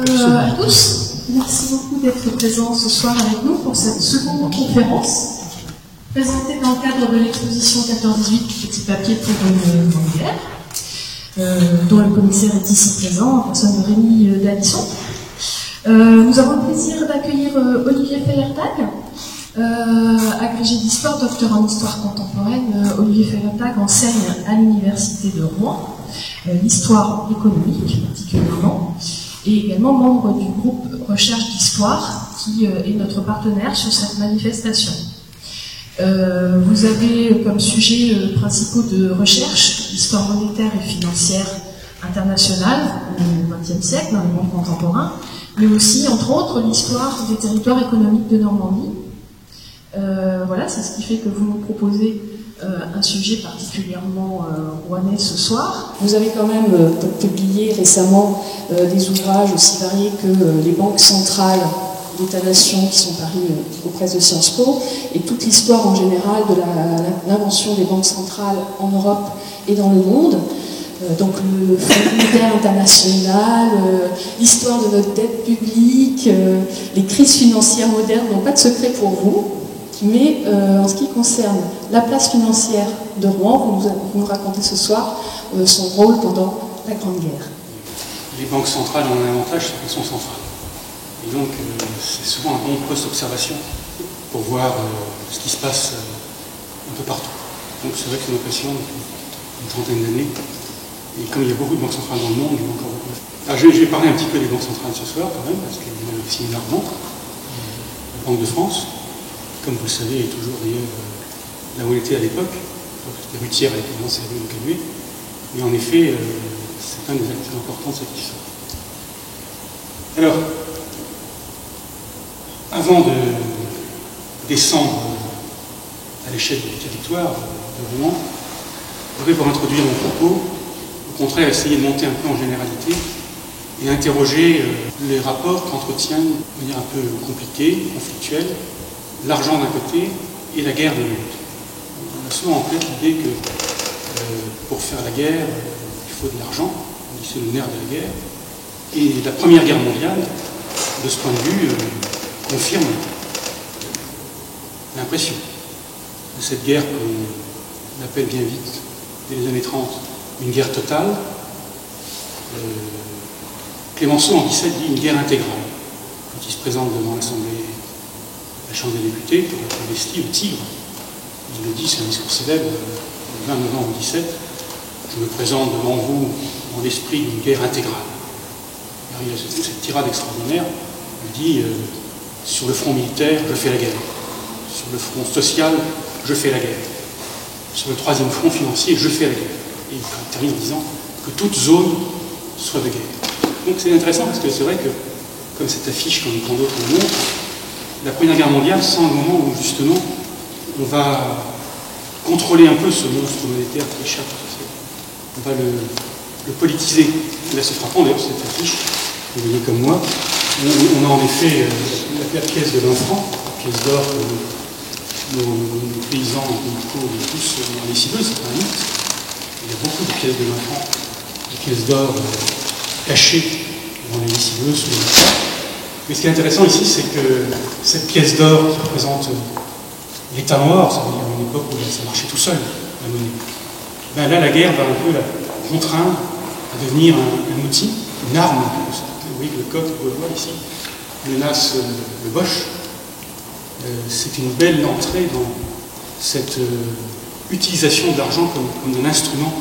à tous. Merci beaucoup d'être présents ce soir avec nous pour cette seconde conférence présentée dans le cadre de l'exposition 14-18 Petit papier pour une grande guerre, dont le commissaire est ici présent, en personne de Rémi Dalisson. Nous avons le plaisir d'accueillir Olivier Fellertag, agrégé d'histoire, docteur en histoire contemporaine. Olivier Fellertag enseigne à l'université de Rouen l'histoire économique particulièrement, et également membre du groupe Recherche d'Histoire, qui est notre partenaire sur cette manifestation. Vous avez comme sujet principaux de recherche l'histoire monétaire et financière internationale au XXe siècle dans le monde contemporain, mais aussi, entre autres, l'histoire des territoires économiques de Normandie. Voilà, c'est ce qui fait que vous nous proposez un sujet particulièrement rouennais ce soir. Vous avez quand même publié récemment des ouvrages aussi variés que les banques centrales d'État-nation qui sont parus aux presses de Sciences Po, et toute l'histoire en général de l'invention des banques centrales en Europe et dans le monde. Donc le Fonds monétaire international, l'histoire de notre dette publique, les crises financières modernes n'ont pas de secret pour vous. Mais en ce qui concerne la place financière de Rouen, vous nous racontez ce soir son rôle pendant la Grande Guerre. Les banques centrales ont un avantage, c'est qu'elles sont centrales. Et donc c'est souvent un bon poste d'observation pour voir ce qui se passe un peu partout. Donc c'est vrai que c'est une impression depuis une trentaine d'années. Et comme il y a beaucoup de banques centrales dans le monde, il y a encore beaucoup. Alors je vais parler un petit peu des banques centrales ce soir quand même, parce qu'il y en a aussi énormément. La Banque de France, comme vous le savez, est toujours d'ailleurs la monnaie à l'époque. Les routières avec évidemment c'est évolué. Mais en effet, c'est un des acteurs importants de cette histoire. Alors, avant de descendre à l'échelle du territoire de Rouen, je voudrais, pour introduire mon propos, au contraire essayer de monter un peu en généralité et interroger les rapports qu'entretiennent de manière un peu compliquée, conflictuelle, l'argent d'un côté et la guerre de l'autre. On a souvent en tête l'idée que pour faire la guerre, il faut de l'argent, on dit c'est le nerf de la guerre. Et la Première Guerre mondiale, de ce point de vue, confirme l'impression de cette guerre qu'on appelle bien vite, dès les années 30, une guerre totale. Clémenceau en 17 dit une guerre intégrale. Quand il se présente devant l'Assemblée, la Chambre des députés, pour être investi au Tigre, il le dit, c'est un discours célèbre, le 20 novembre 17, je me présente devant vous dans l'esprit d'une guerre intégrale. Alors, il y a cette tirade extraordinaire, il dit, sur le front militaire, je fais la guerre. Sur le front social, je fais la guerre. Sur le troisième front financier, je fais la guerre. Et il termine en disant que toute zone soit de guerre. Donc c'est intéressant parce que c'est vrai que, comme cette affiche, comme tant d'autres le montrent, la Première Guerre mondiale sent le moment où justement on va contrôler un peu ce monstre monétaire qui échappe à la société. On va le politiser. Et là c'est frappant d'ailleurs cette affiche, vous voyez comme moi, on a en effet la pièce de 20 francs, la pièce d'or que nos paysans locaux tous dans les cibeuses, c'est un mythe. Il y a beaucoup de pièces de 20 francs, des pièces d'or cachées dans les cibeuses sous les toits. Mais ce qui est intéressant ici, c'est que cette pièce d'or qui représente l'état noir, ça veut dire une époque où ça marchait tout seul, la monnaie, ben là, la guerre va un peu la contraindre à devenir un outil, une arme. Vous voyez que le coq, vous le voyez ici, menace le Boche. C'est une belle entrée dans cette utilisation de l'argent comme un instrument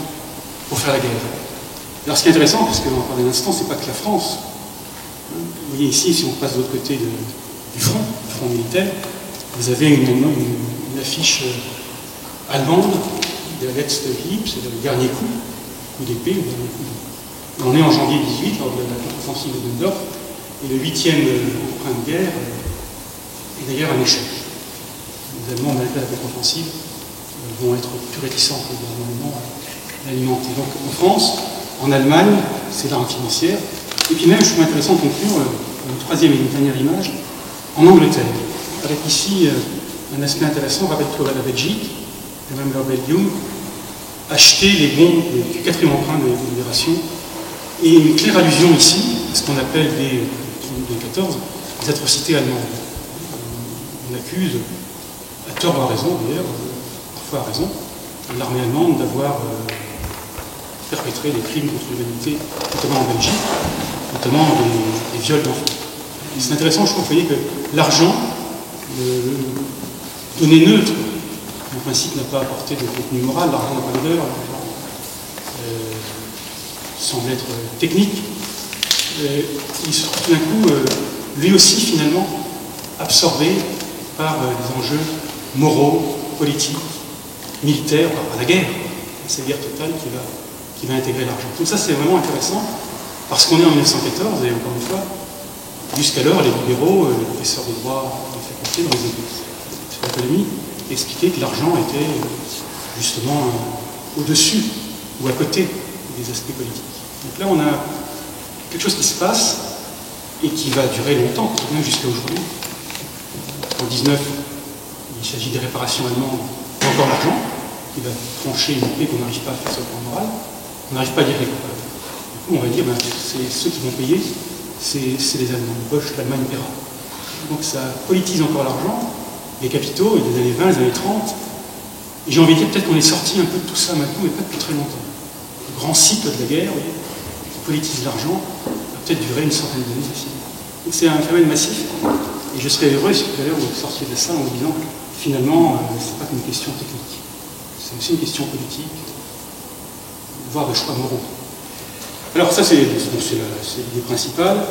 pour faire la guerre. Alors ce qui est intéressant, parce que encore un instant, c'est pas que la France. Vous voyez ici, si on passe de l'autre côté du front militaire, vous avez une affiche allemande de la Letzte Hieb, c'est le dernier coup d'épée, le dernier coup. On est en janvier 18, lors de la contre-offensive de Dundorf, et le 8e emprunt de guerre est d'ailleurs un échec. Les Allemands, malgré la contre-offensive, vont être plus réticents que le gouvernement à l'alimenter. Donc en France, en Allemagne, c'est l'arme financière. Et puis même, je trouve intéressant de conclure une troisième et une dernière image, en Angleterre, avec ici un aspect intéressant, rappelle-toi la Belgique, et même la Belgium, acheter les bons du 4e emprunt de Libération, et une claire allusion ici, parce qu'on appelle dès 1914 des atrocités allemandes. On accuse, à tort ou à raison d'ailleurs, parfois à raison, l'armée allemande d'avoir perpétré des crimes contre l'humanité, notamment en Belgique, notamment des viols d'enfants. C'est intéressant, je trouve, vous voyez que l'argent, donné neutre, en principe n'a pas apporté de contenu moral, l'argent n'a pas d'odeur, l'argent semble être technique, il se trouve tout d'un coup, lui aussi finalement, absorbé par les enjeux moraux, politiques, militaires, par la guerre, cette guerre totale qui va intégrer l'argent. Tout ça c'est vraiment intéressant, parce qu'on est en 1914, et encore une fois, jusqu'alors les libéraux, les professeurs de droit de faculté dans les écoles sur l'économie, expliquaient que l'argent était justement au-dessus ou à côté des aspects politiques. Donc là on a quelque chose qui se passe et qui va durer longtemps, même jusqu'à aujourd'hui. En 19, il s'agit des réparations allemandes, encore l'argent, qui va trancher une épée qu'on n'arrive pas à faire sur le plan moral, on n'arrive pas à dire les coupables. Du coup, on va dire, c'est ceux qui vont payer, c'est les Allemands. Bosch, l'Allemagne paiera. Donc ça politise encore l'argent, les capitaux, et des années 20, des années 30. Et j'ai envie de dire, peut-être qu'on est sorti un peu de tout ça maintenant, mais pas depuis très longtemps. Le grand cycle de la guerre, vous voyez, qui politise l'argent, va peut-être durer une centaine d'années aussi. Donc c'est un phénomène massif. Et je serais heureux si tout à l'heure vous sortiez de ça en vous disant finalement, ce n'est pas qu'une question technique. C'est aussi une question politique, voire de choix moraux. Alors ça, c'est l'idée principale.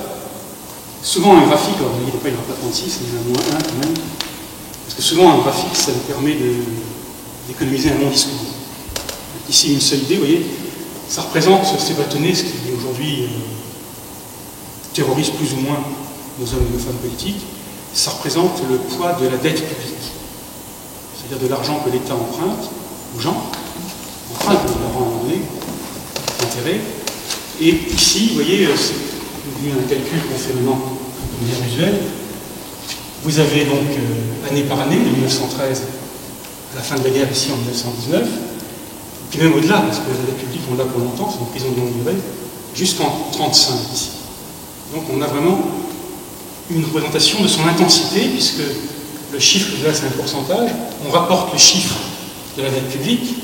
Souvent un graphique, alors ne pas, il n'y aura pas 36, il y en a moins 1 quand même. Parce que souvent un graphique, ça nous permet d'économiser un long discours. Ici, une seule idée, vous voyez, ça représente ces bâtonnets, ce qui est aujourd'hui terrorise plus ou moins nos hommes et nos femmes politiques. Ça représente le poids de la dette publique, c'est-à-dire de l'argent que l'État emprunte aux gens, emprunte de l'argent à un moment donné, d'intérêt. Et ici, vous voyez, c'est un calcul qu'on fait maintenant de manière usuelle. Vous avez donc année par année, de 1913 à la fin de la guerre ici en 1919, et puis même au-delà, parce que la dette publique, on l'a pour longtemps, c'est une prison de longue durée, jusqu'en 1935 ici. Donc on a vraiment une représentation de son intensité, puisque le chiffre, là c'est un pourcentage, on rapporte le chiffre de la dette publique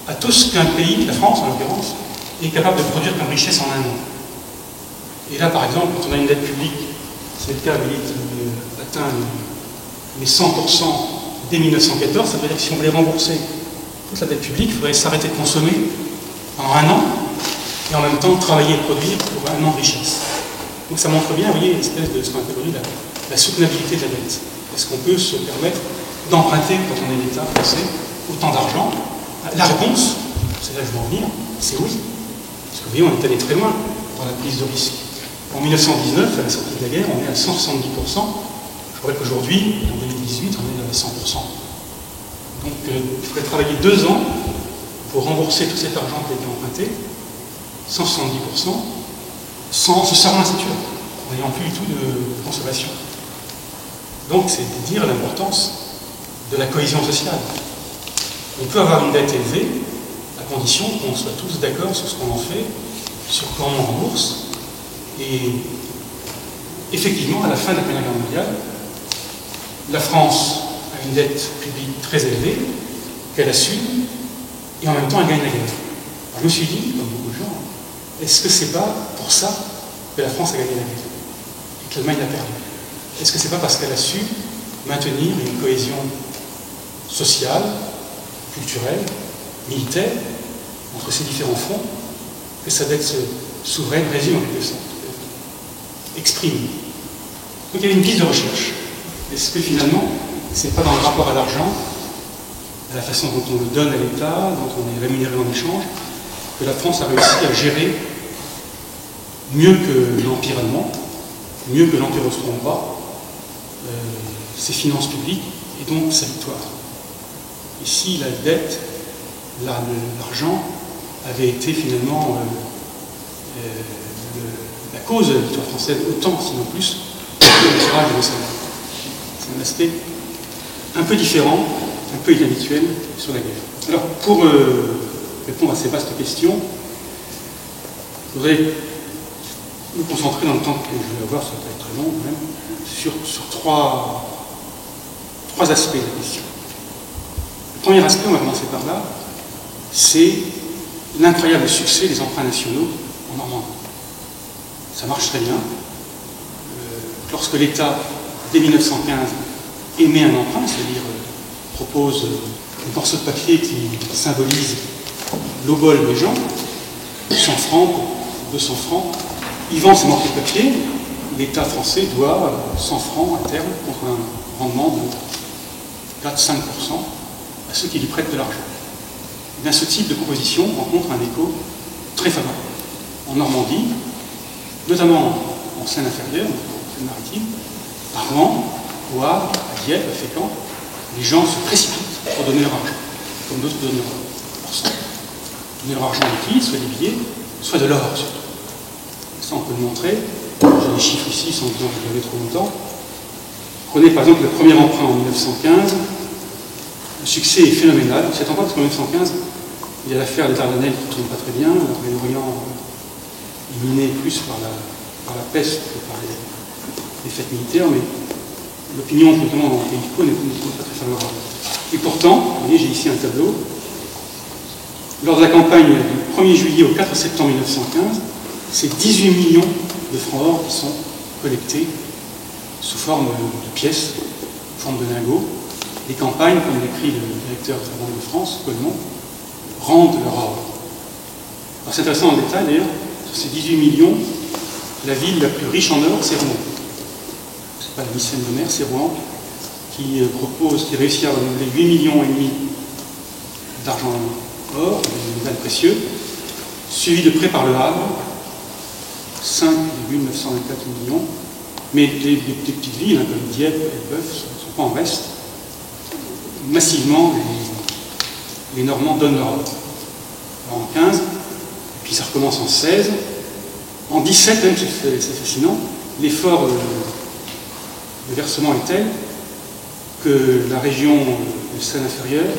à tout ce qu'un pays, la France en l'occurrence, est capable de produire comme richesse en un an. Et là par exemple, quand on a une dette publique, c'est le cas, vous voyez, qui atteint les 100% dès 1914, ça veut dire que si on voulait rembourser toute la dette publique, il faudrait s'arrêter de consommer pendant un an, et en même temps travailler et produire pour un an de richesse. Donc ça montre bien, vous voyez, une espèce de ce qu'on appelle aujourd'hui la soutenabilité de la dette. Est-ce qu'on peut se permettre d'emprunter, quand on est l'État français, autant d'argent? La réponse, c'est là que je veux en venir, c'est oui. Parce que vous voyez, on est allé très loin dans la prise de risque. En 1919, à la sortie de la guerre, on est à 170%. Je crois qu'aujourd'hui, en 2018, on est à 100%. Donc il faudrait travailler 2 ans pour rembourser tout cet argent qui a été emprunté, 170%, sans se serrer la ceinture, en n'ayant plus du tout de consommation. Donc c'est dire l'importance de la cohésion sociale. On peut avoir une dette élevée, à condition qu'on soit tous d'accord sur ce qu'on en fait, sur comment on rembourse. Et effectivement, à la fin de la Première Guerre mondiale, la France a une dette publique très élevée, qu'elle assume, et en même temps elle gagne la guerre. Alors, je me suis dit, comme beaucoup de gens, est-ce que c'est pas pour ça que la France a gagné la guerre et que l'Allemagne l'a perdu? Est-ce que c'est pas parce qu'elle a su maintenir une cohésion sociale, culturelle, militaire, entre ces différents fronts, que sa dette souveraine résume en quelque sorte, exprime? Donc il y avait une piste de recherche. Est-ce que finalement, c'est pas dans le rapport à l'argent, à la façon dont on le donne à l'État, dont on est rémunéré en échange, que la France a réussi à gérer mieux que l'Empire allemand, mieux que l'Empire austro-hongrois, ses finances publiques et donc sa victoire. Ici, la dette, l'argent, avait été finalement la cause de la victoire française, autant, sinon plus, que le tirage de l'Océan. C'est un aspect un peu différent, un peu inhabituel sur la guerre. Alors, pour répondre à ces vastes questions, je voudrais me concentrer dans le temps que je vais avoir, ça va être très long même, sur trois aspects de la question. Le premier aspect, on va commencer par là, c'est l'incroyable succès des emprunts nationaux en Normandie. Ça marche très bien. Lorsque l'État, dès 1915, émet un emprunt, c'est-à-dire propose un morceau de papier qui symbolise l'obol des gens, 100 francs, 200 francs, il vend ces morceaux de papier, l'État français doit 100 francs à terme contre un rendement de 4-5% à ceux qui lui prêtent de l'argent. Bien, ce type de proposition rencontre un écho très favorable. En Normandie, notamment en Seine-Inférieure, en Seine-Maritime, à Rouen, au Havre, à Dieppe, à Fécamp, les gens se précipitent pour donner leur argent, comme d'autres donnent leur sang. Donner leur argent liquide, soit des billets, soit de l'or surtout. Ça, on peut le montrer. J'ai des chiffres ici sans vous en regarder trop longtemps. Prenez par exemple le premier emprunt en 1915. Le succès est phénoménal. Cet emprunt, parce qu'en 1915, il y a l'affaire des Dardanelles qui ne tourne pas très bien. L'Orient est miné plus par la peste que par les fêtes militaires, mais l'opinion, notamment dans les pays du n'est pas très favorable. Et pourtant, vous voyez, j'ai ici un tableau. Lors de la campagne du 1er juillet au 4 septembre 1915, c'est 18 millions de francs or qui sont collectés sous forme de pièces, sous forme de lingots. Les campagnes, comme l'écrit le directeur de la Banque de France, Coleman, rendent leur or. Alors c'est intéressant en détail d'ailleurs, sur ces 18 millions, la ville la plus riche en or, c'est Rouen. C'est pas la Mycène de mer, c'est Rouen, qui réussit à renouveler 8,5 millions d'argent or, de métal précieux, suivi de près par le Havre, 5,924 millions, mais des petites villes, hein, comme Dieppe et Elbeuf, ne sont pas en reste. Massivement, les Normands donnent leur or. Alors en 15, puis ça recommence en 16. En 17, même, c'est fascinant, l'effort de versement est tel que la région de Seine-Inférieure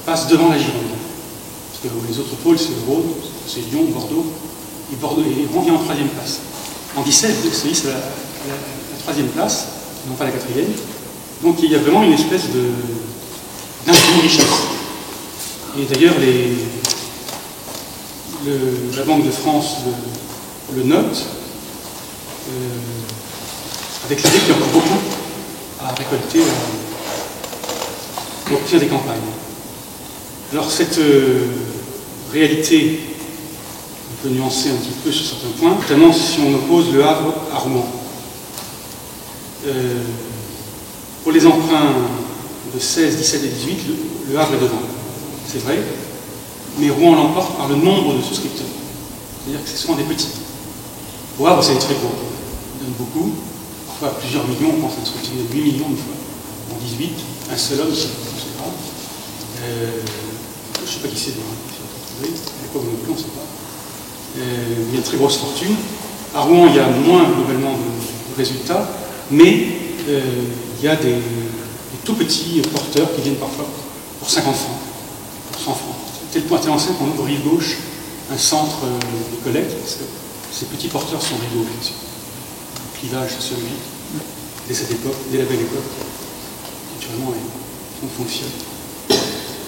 passe devant la Gironde. Parce que les autres pôles, c'est le Rhône, c'est Lyon, Bordeaux, et Rouen vient en 3e place. En 17, c'est la 3e place, non pas la 4e. Donc il y a vraiment une espèce d'infinie richesse. Et d'ailleurs, la Banque de France le note, avec l'idée qu'il y a encore beaucoup à récolter pour obtenir des campagnes. Alors cette réalité, on peut nuancer un petit peu sur certains points, notamment si on oppose le Havre à Rouen. Pour les emprunts de 16, 17 et 18, le Havre est devant, c'est vrai, mais Rouen l'emporte par le nombre de souscripteurs. C'est-à-dire que c'est souvent des petits. Au Havre, c'est très gros, ils donnent beaucoup, parfois plusieurs millions, on pense à une structure de 8 millions une fois. En 18, un seul homme, c'est grave. Je ne sais pas qui c'est, à l'époque non plus, on ne sait pas. Il y a une très grosse fortune. À Rouen, il y a moins globalement de résultats, mais il y a des tout petits porteurs qui viennent parfois pour 50 francs, pour 100 francs. Tel point tel qu'on ouvre rive gauche un centre de collecte, parce que ces petits porteurs sont rivaux, bien sûr. Le clivage sociologique, dès cette époque, dès la belle époque, naturellement, on fonctionne.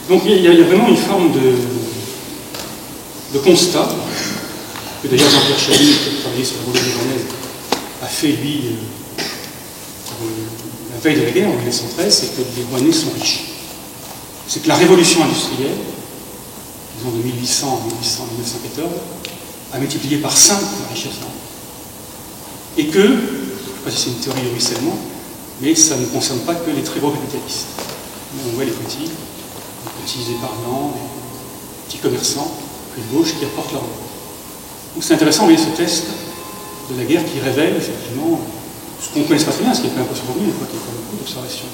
Donc il y a vraiment une forme de constat, que d'ailleurs Jean-Pierre Chaly, qui a travaillé sur la Révolution lyonnaise, a fait, lui, la veille de la guerre, en 1913, c'est que les Rouennais sont riches. C'est que la révolution industrielle, disons de 1800 à 1914, a multiplié par 5 la richesse en France. Et que, je ne sais pas si c'est une théorie de ruissellement, mais ça ne concerne pas que les très gros capitalistes. Mais on voit les petits épargnants, les petits commerçants, plus de gauche, qui apportent leur droit. Donc c'est intéressant, vous voyez, ce test de la guerre qui révèle effectivement ce qu'on ne connaisse pas très bien, ce qui est un peu survenu, une fois qu'il y a pas beaucoup d'observations.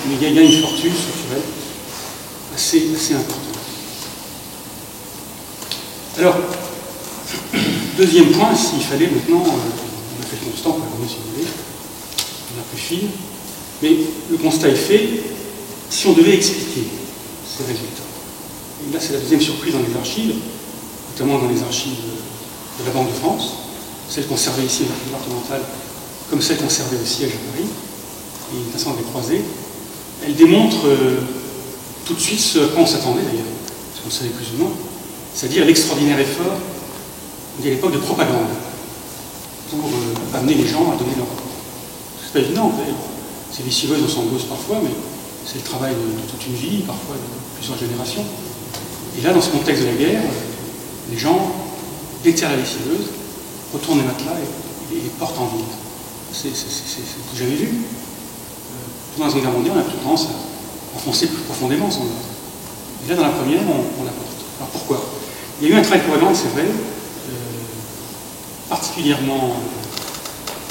Mais il y a une fortune structurelle assez importante. Alors, deuxième point, s'il fallait maintenant, on a fait le constat, on peut revenir si vous voulez, on a plus fine, mais le constat est fait, si on devait expliquer ces résultats. Et là, c'est la deuxième surprise dans les archives, notamment dans les archives de la Banque de France, celle conservée ici au départemental, comme celle conservée au siège à Paris, et une façon de les croiser. Elle démontre tout de suite ce à quoi on s'attendait d'ailleurs, ce qu'on savait plus ou moins, c'est-à-dire l'extraordinaire effort à l'époque de propagande pour amener les gens à donner leur rapport. C'est pas évident, c'est des scieuses, on s'embauche parfois, mais c'est le travail de toute une vie, parfois de plusieurs générations. Et là, dans ce contexte de la guerre, les gens déterrent la lessiveuse, retournent les matelas et les portent en ville. C'est jamais vu. Pendant la Seconde Guerre mondiale, on a plutôt tendance à enfoncer plus profondément son œuvre. Et là, dans la première, on la porte. Alors pourquoi? Il y a eu un travail de propagande, c'est vrai, particulièrement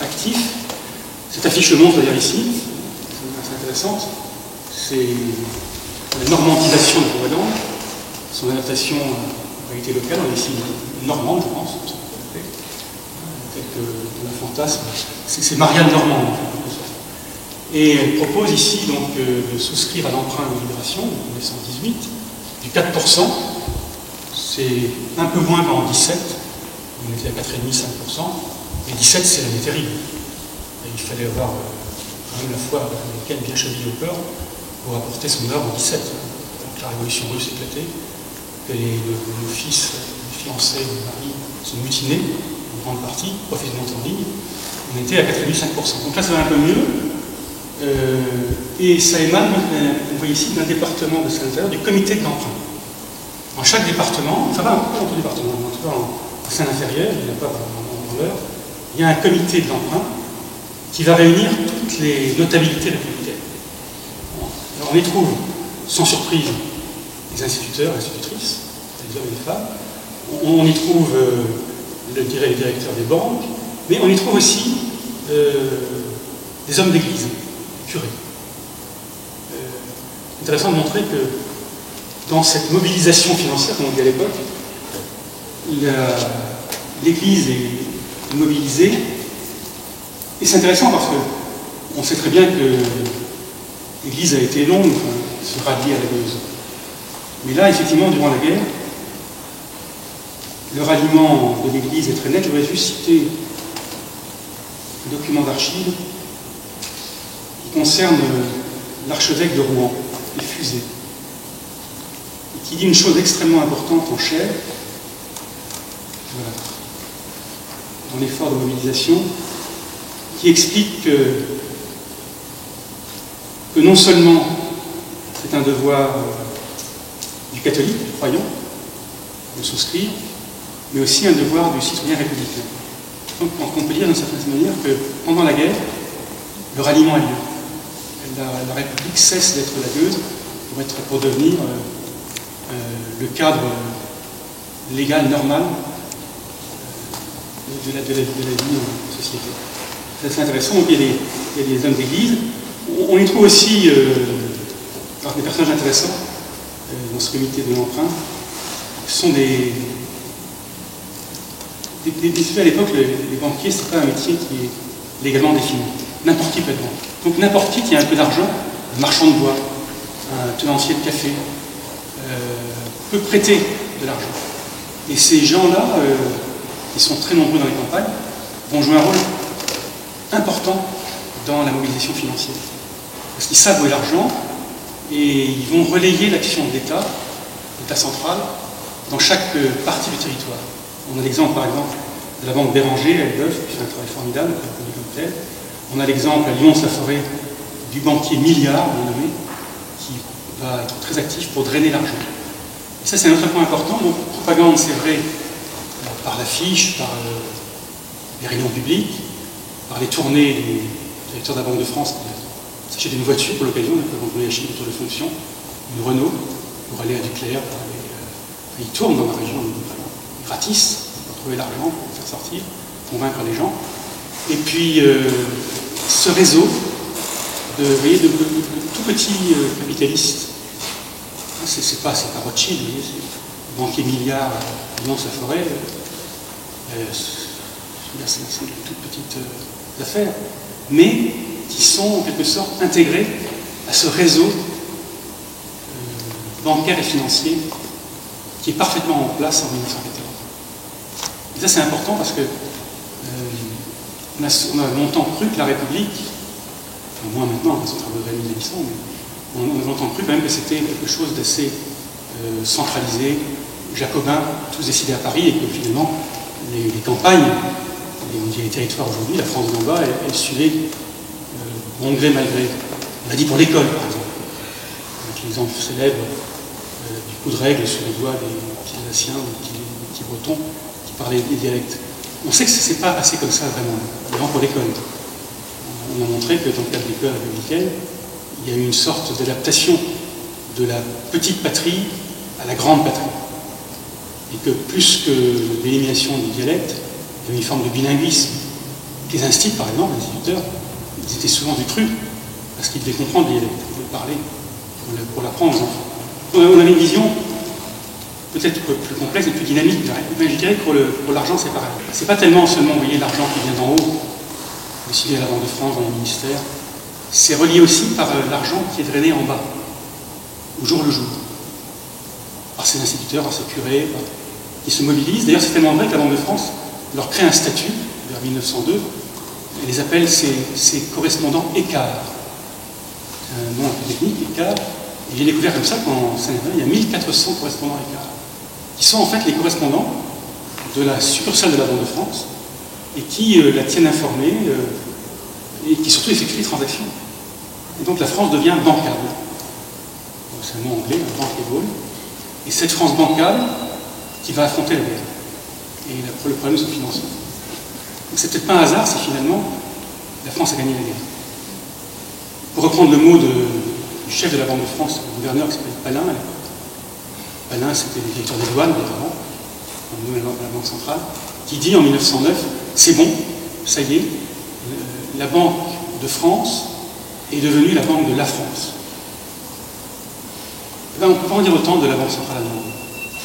actif. Cette affiche le montre d'ailleurs ici, c'est intéressant. C'est la normandisation de la propagande, son adaptation à la réalité locale. On est ici normande, je pense, tel que dans le fantasme. C'est Marianne Normand, en quelque sorte. Et elle propose ici donc de souscrire à l'emprunt de Libération, en 1918, du 4%. C'est un peu moins qu'en 17, on était à 4,5-5%, et 17 c'est l'année terrible. Et il fallait avoir quand même la foi américaine bien chevillée au peur pour apporter son œuvre en 17. Donc la révolution russe éclatait, que nos fils, les fiancés, les maris sont mutinés, en grande partie, professionnellement en ligne, on était à 4,5%. Donc là ça va un peu mieux, et ça émane, on voit ici, d'un département de Seine-Intérieure, du comité de l'emprunt. Dans chaque département, ça va un peu dans tout département, en tout cas en Seine-Inférieure, il n'y en a pas dans l'heure, il y a un comité de l'emprunt qui va réunir toutes les notabilités républicaines. Alors on y trouve, sans surprise, les instituteurs, institutrices, les hommes et les femmes, on y trouve, les directeurs des banques, mais on y trouve aussi des hommes d'église, des curés. C'est intéressant de montrer que dans cette mobilisation financière, comme on dit à l'époque, l'Église est mobilisée. Et c'est intéressant parce qu'on sait très bien que l'Église a été longue à se rallier à la Gueuse. Mais là, effectivement, durant la guerre, le ralliement de l'Église est très net. Je voudrais juste citer un document d'archives qui concerne l'archevêque de Rouen, les fusées, et qui dit une chose extrêmement importante en chair, voilà, dans l'effort de mobilisation, qui explique que non seulement c'est un devoir du catholique, du croyant, de souscrire, mais aussi un devoir du citoyen républicain. Donc on peut dire d'une certaine manière que pendant la guerre, le ralliement a lieu. La République cesse d'être la gueuse pour devenir le cadre légal, normal de la vie en société. C'est intéressant. Donc, il y a des hommes d'église. On y trouve aussi des personnages intéressants dans ce comité de l'emprunt. Ce sont des à l'époque, les banquiers, ce n'est pas un métier qui est légalement défini. N'importe qui peut être banquier. Donc n'importe qui a un peu d'argent, un marchand de bois, un tenancier de café, peut prêter de l'argent. Et ces gens-là, qui sont très nombreux dans les campagnes, vont jouer un rôle important dans la mobilisation financière. Parce qu'ils savent où est l'argent et ils vont relayer l'action de l'État, l'État central, dans chaque partie du territoire. On a l'exemple, par exemple, de la banque Béranger à Elbeuf, qui fait un travail formidable, comme tel. On a l'exemple à Lyon-Saforêt du banquier Milliard, bien nommé, qui va être très actif pour drainer l'argent. Et ça, c'est un autre point important. Donc, propagande, c'est vrai, par l'affiche, par les réunions publiques, par les tournées des directeurs de la Banque de France qui s'achètent une voiture pour l'occasion, quand on voulait acheter une voiture de fonction, une Renault, pour aller à Duclair. Ils tournent dans la région gratis pour trouver l'argent, pour faire sortir, convaincre les gens. Et puis, ce réseau de tout petits capitalistes, c'est pas Rothschild, c'est banquier Milliard, Lyon-Saforêt, c'est une toute petite affaire, mais qui sont en quelque sorte intégrés à ce réseau bancaire et financier qui est parfaitement en place en 1914. Et ça, c'est important parce que on a longtemps cru que la République, enfin moins maintenant, parce qu'on travaille de l'émission, mais on a longtemps cru quand même que c'était quelque chose d'assez centralisé, jacobin, tous décidés à Paris, et que finalement, les campagnes, on dit les territoires aujourd'hui, la France d'en bas, elle suivait bon gré, mal gré. On l'a dit pour l'école, par exemple, avec l'exemple célèbre du coup de règle sur les doigts des petits Alsaciens ou des petits Bretons qui parlaient des dialectes. On sait que ce n'est pas passé comme ça vraiment, vraiment pour l'école. On a montré que dans le cadre de l'école républicaine, il y a eu une sorte d'adaptation de la petite patrie à la grande patrie. Et que plus que l'élimination du dialecte, il y avait une forme de bilinguisme. Les instituts, par exemple, les instituteurs, ils étaient souvent du cru, parce qu'ils devaient comprendre le dialecte, ils devaient parler pour l'apprendre aux enfants. On avait une vision peut-être plus complexe et plus dynamique. Mais je dirais que pour l'argent, c'est pareil. C'est pas tellement seulement, vous voyez, l'argent qui vient d'en haut, décidé à la Banque de France, dans les ministères. C'est relié aussi par l'argent qui est drainé en bas, au jour le jour, par ces instituteurs, par ces curés, qui se mobilisent. D'ailleurs, c'est tellement vrai que la Banque de France leur crée un statut, vers 1902, et les appelle ses correspondants écarts. C'est un nom un peu technique, écart. Et j'ai découvert comme ça qu'en Seine-et-Marne, il y a 1400 correspondants écarts, qui sont en fait les correspondants de la succursale de la Banque de France, et qui la tiennent informée, et qui surtout effectuent les transactions. Et donc la France devient bancable. C'est un mot anglais, bankable. Et cette France bancable qui va affronter la guerre. Et le problème de son financement. Donc c'est peut-être pas un hasard si finalement la France a gagné la guerre. Pour reprendre le mot du chef de la Banque de France, le gouverneur qui s'appelle Palin, à l'époque. Palin, c'était le directeur des douanes, notamment, dans la Banque centrale, qui dit en 1909, c'est bon, ça y est, la Banque de France est devenue la Banque de la France. Et bien, on ne peut pas en dire autant de la Banque centrale allemande.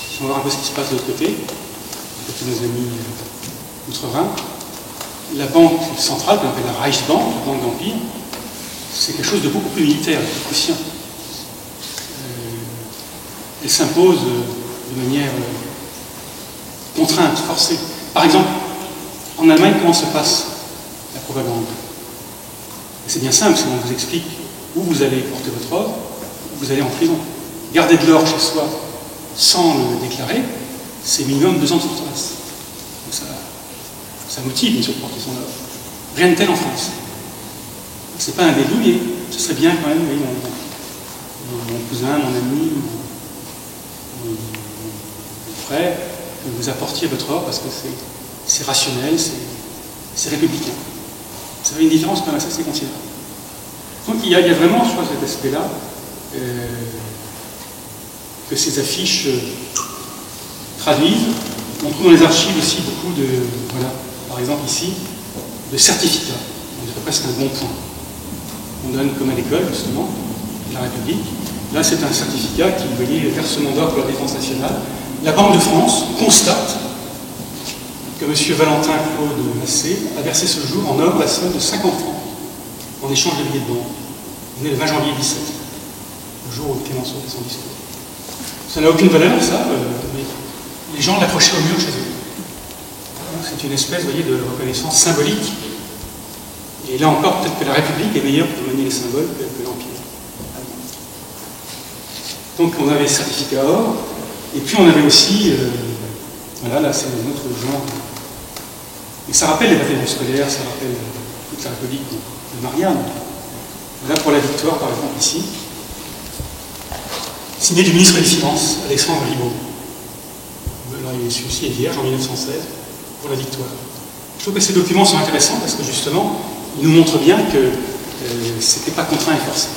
Si on va voir un peu ce qui se passe de l'autre côté, de nos amis outre-Rhin, la Banque centrale, qu'on appelle la Reichsbank, la Banque d'Empire, c'est quelque chose de beaucoup plus militaire, plus prussien. Elle s'impose de manière contrainte, forcée. Par exemple, en Allemagne, comment se passe la propagande? C'est bien simple, si on vous explique où vous allez porter votre or, vous allez en prison. Garder de l'or chez soi sans le déclarer, c'est minimum 2 ans de forteresse. Donc ça motive, bien sûr, de porter son or. Rien de tel en France. C'est pas un délit, mais ce serait bien quand même, oui, mon cousin, mon ami, mon frère, que vous apportiez votre or parce que c'est rationnel, c'est républicain. Ça fait une différence quand même assez considérable. Donc il y a vraiment, je crois, cet aspect-là, que ces affiches traduisent. On trouve dans les archives aussi beaucoup de, voilà, par exemple ici, de certificats. On dirait presque un bon point. On donne comme à l'école, justement, de la République. Là, c'est un certificat qui, vous voyez, versement d'or pour la défense nationale. La Banque de France constate que M. Valentin Claude Massé a versé ce jour en or la somme de 50 francs en échange de billets de banque. On est le 20 janvier 17, le jour où Clémenceau fait son discours. Ça n'a aucune valeur, ça, mais les gens l'accrochaient au mur chez eux. C'est une espèce, vous voyez, de reconnaissance symbolique. Et là encore, peut-être que la République est meilleure pour manier les symboles que l'Empire. Donc on avait le certificat or, et puis on avait aussi, voilà, là c'est un autre genre. Et ça rappelle les batailles scolaires, ça rappelle toute la République de Marianne. Là pour la victoire, par exemple, ici, signé du ministre des Finances, Alexandre Ribot. Là, il est aussi vierge en 1916, pour la victoire. Je trouve que ces documents sont intéressants parce que justement, ils nous montrent bien que c'était pas contraint et forcé.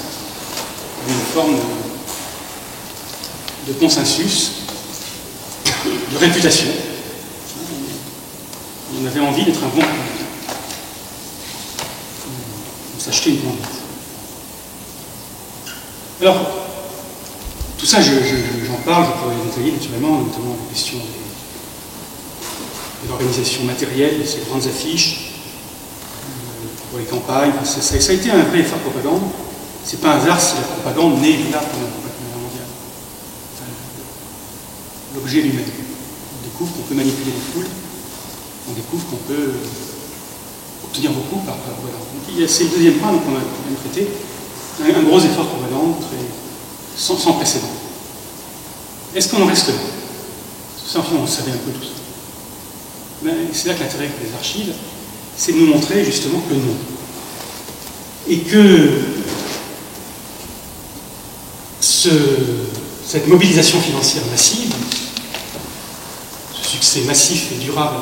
Il y avait une forme de consensus, de réputation. On avait envie d'être un bon candidat. On s'achetait une conduite. Alors, tout ça, j'en parle, je pourrais détailler naturellement, notamment la question de l'organisation matérielle de ces grandes affiches, pour les campagnes. Ça a été un vrai effort de propagande. C'est pas un hasard si la propagande naît là pendant la Première Guerre mondiale. L'objet lui-même. On découvre qu'on peut manipuler les foules on découvre qu'on peut obtenir beaucoup par voie d'ordre. C'est le deuxième point qu'on a même traité, un gros effort pour voie d'ordre sans précédent. Est-ce qu'on en reste là? Tout ça, enfin, on savait un peu tout ça. Mais c'est là que l'intérêt des archives, c'est de nous montrer justement que non. Et que cette mobilisation financière massive, ce succès massif et durable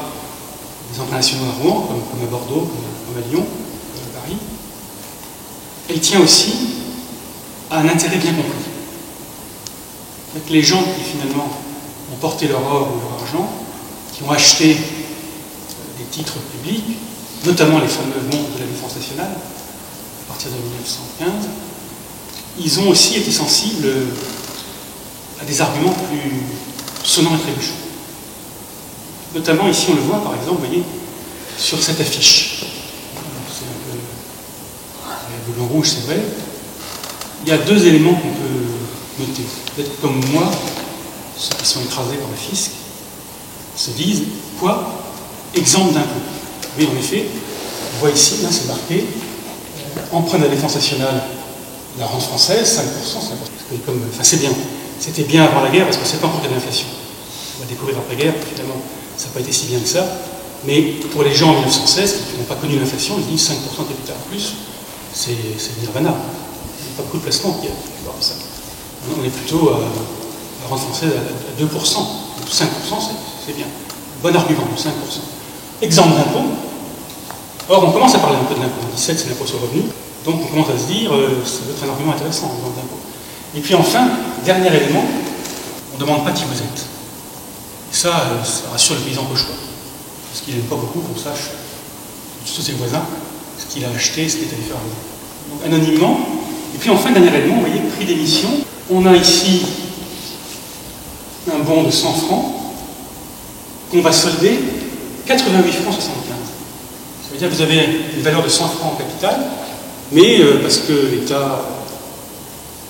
des emprunts nationaux à Rouen, comme à Bordeaux, comme à Lyon, comme à Paris, elle tient aussi à un intérêt bien compris. Que les gens qui finalement ont porté leur or ou leur argent, qui ont acheté des titres publics, notamment les fameux bons de la défense nationale, à partir de 1915, ils ont aussi été sensibles à des arguments plus sonnants et trébuchants. Notamment ici on le voit par exemple, vous voyez, sur cette affiche. C'est un peu le blanc rouge, c'est vrai. Il y a deux éléments qu'on peut noter. Peut-être comme moi, ceux qui sont écrasés par le fisc, se disent quoi? Exemple d'impôt. Oui, en effet, on voit ici, là c'est marqué, emprunt de la défense nationale, la rente française, 5%, c'est bien. C'était bien avant la guerre parce que c'est pas encore qu'il y a de l'inflation. On va découvrir après-guerre, finalement, ça n'a pas été si bien que ça. Mais pour les gens en 1916 qui n'ont pas connu l'inflation, ils disent 5% de capital en plus, c'est nirvana. Il n'y a pas beaucoup de placements qui avoir ça. On est plutôt à la rente française à 2%. Donc 5%, c'est bien. Bon argument, 5%. Exemple d'impôt. Or, on commence à parler un peu de l'impôt. 17, c'est l'impôt sur le revenu. Donc, on commence à se dire, ça doit être un argument intéressant, l'exemple d'impôt. Et puis enfin, dernier élément, on ne demande pas qui vous êtes. Et ça rassure le paysan cauchois. Parce qu'il n'aime pas beaucoup qu'on sache, surtout ses voisins, ce qu'il a acheté, ce qu'il est allé faire avec. Donc, anonymement. Et puis enfin, dernier élément, vous voyez, prix d'émission. On a ici un bon de 100 francs qu'on va solder 88 francs 75. Ça veut dire que vous avez une valeur de 100 francs en capital, mais parce que l'État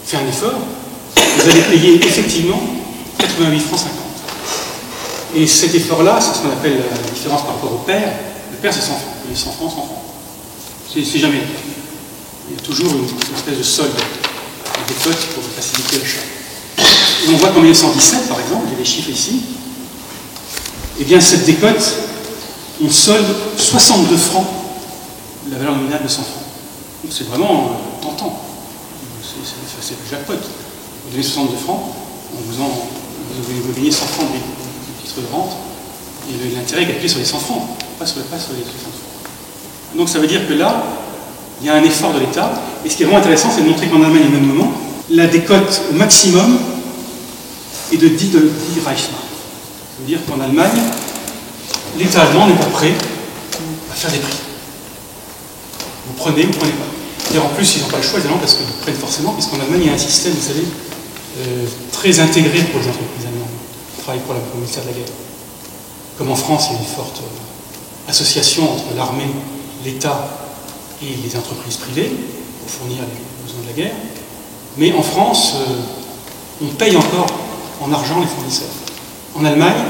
fait un effort, vous allez payer effectivement 88 francs 50. Et cet effort-là, c'est ce qu'on appelle la différence par rapport au pair. Le pair, c'est 100 francs. Les 100 francs, 100 francs. C'est jamais le cas. Il y a toujours une espèce de solde, des cotes pour faciliter l'achat. Et on voit qu'en 1917, par exemple, il y a des chiffres ici, et bien cette décote, on solde 62 francs la valeur nominale de 100 francs. Donc c'est vraiment tentant. C'est le jackpot. Vous donnez 62 francs, vous gagnez 100 francs du titre de rente, et l'intérêt est calculé sur les 100 francs, pas sur les 60 francs. Donc ça veut dire que là, il y a un effort de l'État, et ce qui est vraiment intéressant, c'est de montrer qu'en Allemagne, au même moment, la décote au maximum est de 10 Reichsmark. Ça veut dire qu'en Allemagne, l'État allemand n'est pas prêt à faire des prix. Vous prenez pas. Et en plus, ils n'ont pas le choix, les Allemands, parce qu'ils prennent forcément, puisqu'en Allemagne, il y a un système, vous savez, très intégré pour les entreprises allemandes qui travaillent pour le ministère de la Guerre. Comme en France, il y a une forte association entre l'armée, l'État et les entreprises privées pour fournir les besoins de la guerre. Mais en France, on paye encore en argent les fournisseurs. En Allemagne,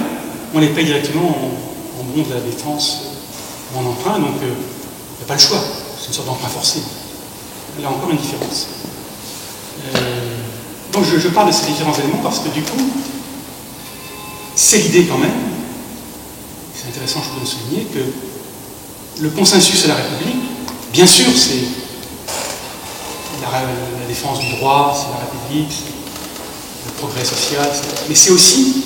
on les paye directement en bons de la défense ou en emprunt, donc il n'y a pas le choix. C'est une sorte d'emprunt forcé. Il y a encore une différence. Donc je parle de ces différents éléments parce que du coup, c'est l'idée quand même, c'est intéressant je peux le souligner, que le consensus à la République, bien sûr c'est la défense du droit, c'est la République, c'est le progrès social, mais c'est aussi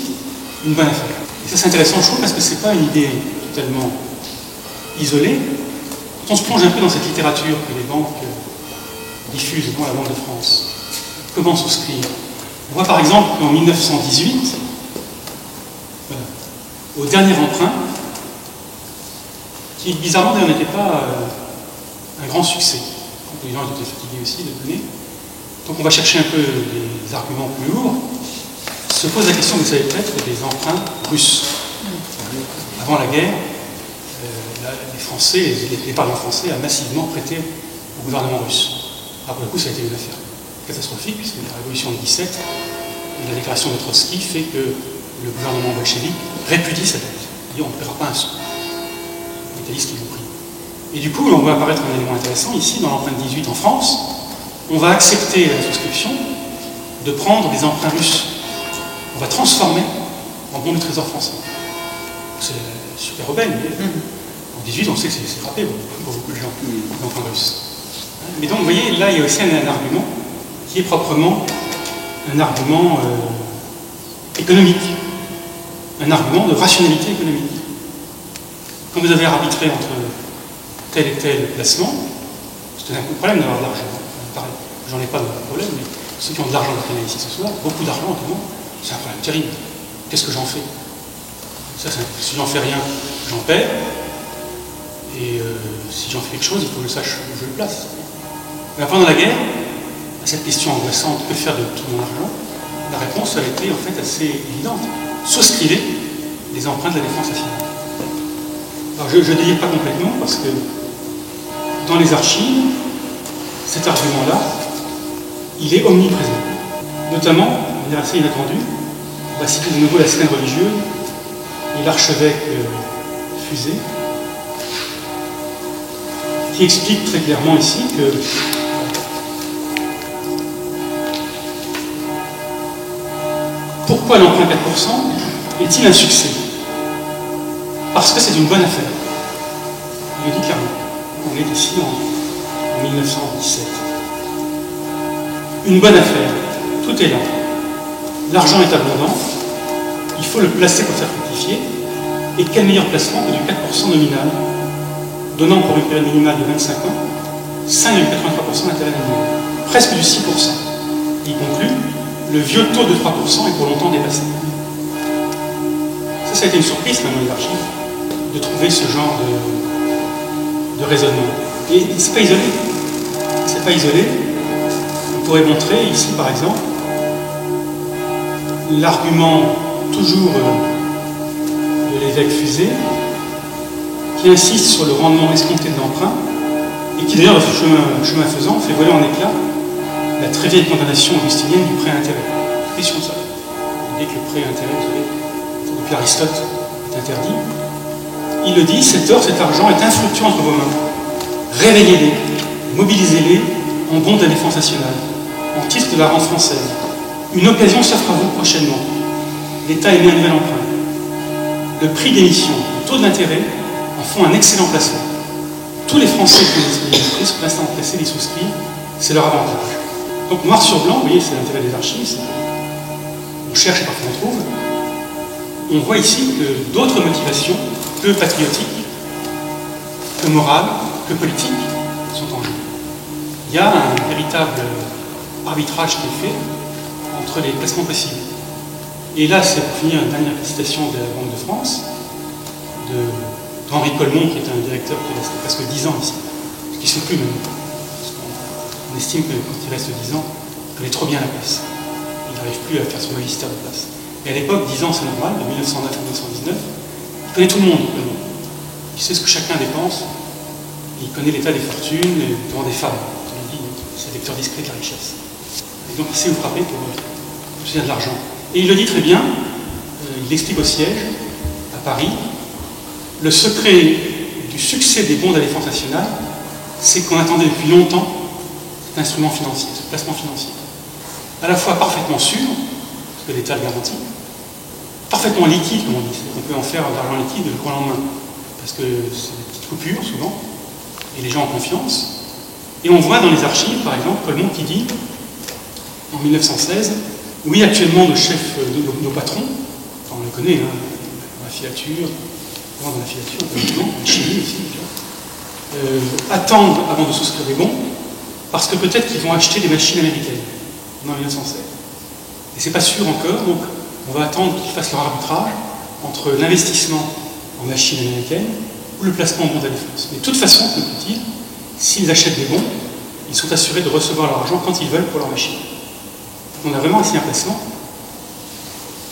une bonne affaire. Et ça c'est intéressant je trouve parce que c'est pas une idée totalement isolée. Quand on se plonge un peu dans cette littérature que les banques diffusent, dont la Banque de France, comment souscrire? On voit par exemple qu'en 1918, au dernier emprunt, qui bizarrement d'ailleurs n'était pas un grand succès. Les gens étaient fatigués aussi de donner. Donc on va chercher un peu les arguments plus lourds. Se pose la question, vous savez peut-être, des emprunts russes. Avant la guerre, les Français, l'épargne français a massivement prêté au gouvernement russe. Alors pour le coup, ça a été une affaire catastrophique, puisque la révolution de 17 et la déclaration de Trotsky fait que le gouvernement bolchevique répudie cette dette. Il dit on ne paiera pas un sou. capitalistes qui l'ont pris. Et du coup, on voit apparaître un élément intéressant ici, dans l'empreinte 18 en France, on va accepter la souscription de prendre des emprunts russes. On va transformer en bons du trésor français. C'est super aubaine, mais en 18, on sait que c'est frappé pour beaucoup de gens, l'emprunt russe. Mais donc, vous voyez, là, il y a aussi un argument qui est proprement un argument économique, un argument de rationalité économique. Quand vous avez arbitré entre tel et tel placement, c'est un problème d'avoir de l'argent. Pareil, j'en ai pas de problème, mais ceux qui ont de l'argent ici ce soir, beaucoup d'argent, notamment, c'est un problème terrible. Qu'est-ce que j'en fais? Ça, si j'en fais rien, j'en perds. Et si j'en fais quelque chose, il faut que je sache où je le place. Mais pendant la guerre, à cette question angoissante, que faire de tout mon argent, la réponse a été en fait assez évidente. Souscrivez les emprunts de la défense nationale. Alors je ne délire pas complètement parce que dans les archives, cet argument-là, il est omniprésent. Notamment, de manière assez inattendue, on va citer de nouveau la scène religieuse et l'archevêque Fusé, qui explique très clairement ici que pourquoi l'emprunt 4% est-il un succès? Parce que c'est une bonne affaire. Il le dit clairement. On est ici en 1917. Une bonne affaire. Tout est là. L'argent est abondant. Il faut le placer pour faire fructifier. Et quel meilleur placement que du 4% nominal, donnant pour une période minimale de 25 ans 5,83% d'intérêt minimum. Presque du 6%. Il conclut, le vieux taux de 3% est pour longtemps dépassé. Ça a été une surprise dans les archives, de trouver ce genre de raisonnement. Et c'est pas isolé. C'est pas isolé. On pourrait montrer ici, par exemple, l'argument toujours de l'évêque Fusé, qui insiste sur le rendement escompté de l'emprunt, et qui d'ailleurs, chemin faisant, fait voler en éclats la très vieille condamnation augustinienne du prêt à intérêt. Question ça. L'idée que le prêt à intérêt, vous savez, depuis Aristote, est interdit. Il le dit, cet or, cet argent est infructueux entre vos mains. Réveillez-les, mobilisez-les en bons de la défense nationale, en titre de la rente française. Une occasion s'offre à vous prochainement. L'État émet un nouvel emprunt. Le prix d'émission, le taux d'intérêt en font un excellent placement. Tous les Français qui ont des esprits se placent à en placer, les souscrivent, c'est leur avantage. Donc noir sur blanc, vous voyez, c'est l'intérêt des archives, on cherche et parfois on trouve. On voit ici que d'autres motivations, que patriotiques, que morales, que politiques, sont en jeu. Il y a un véritable arbitrage qui est fait entre les placements possibles. Et là, c'est pour finir une dernière citation de la Banque de France, d'Henri Colmont, qui est un directeur qui est resté presque 10 ans ici, ce qui ne se fait plus même. On estime que quand il reste 10 ans, il connaît trop bien la place. Il n'arrive plus à faire son magistère de place. Et à l'époque, 10 ans, c'est normal, de 1909 à 1919, il connaît tout le monde. Il sait ce que chacun dépense, il connaît l'état des fortunes, devant des femmes. Il dit, c'est le vecteur discret de la richesse. Et donc il sait où frapper pour obtenir de l'argent. Et il le dit très bien, il explique au siège, à Paris, le secret du succès des bons de la défense nationale, c'est qu'on attendait depuis longtemps cet instrument financier, ce placement financier. À la fois parfaitement sûr, parce que l'État le garantit, parfaitement liquide, comme on dit, c'est-à-dire qu'on peut en faire de l'argent liquide le jour au lendemain, parce que c'est des petites coupures souvent, et les gens ont confiance. Et on voit dans les archives, par exemple, Colmont qui dit, en 1916, oui, actuellement nos chefs, nos patrons, on les connaît, hein, dans la filature, dans la filature, en chimie aussi, attendent avant de souscrire des bons, parce que peut-être qu'ils vont acheter des machines américaines en 1916. Et c'est pas sûr encore, donc on va attendre qu'ils fassent leur arbitrage entre l'investissement en machines américaines ou le placement en bons de la défense. Mais de toute façon, comme dit-il, s'ils achètent des bons, ils sont assurés de recevoir leur argent quand ils veulent pour leur machine. On a vraiment ici un placement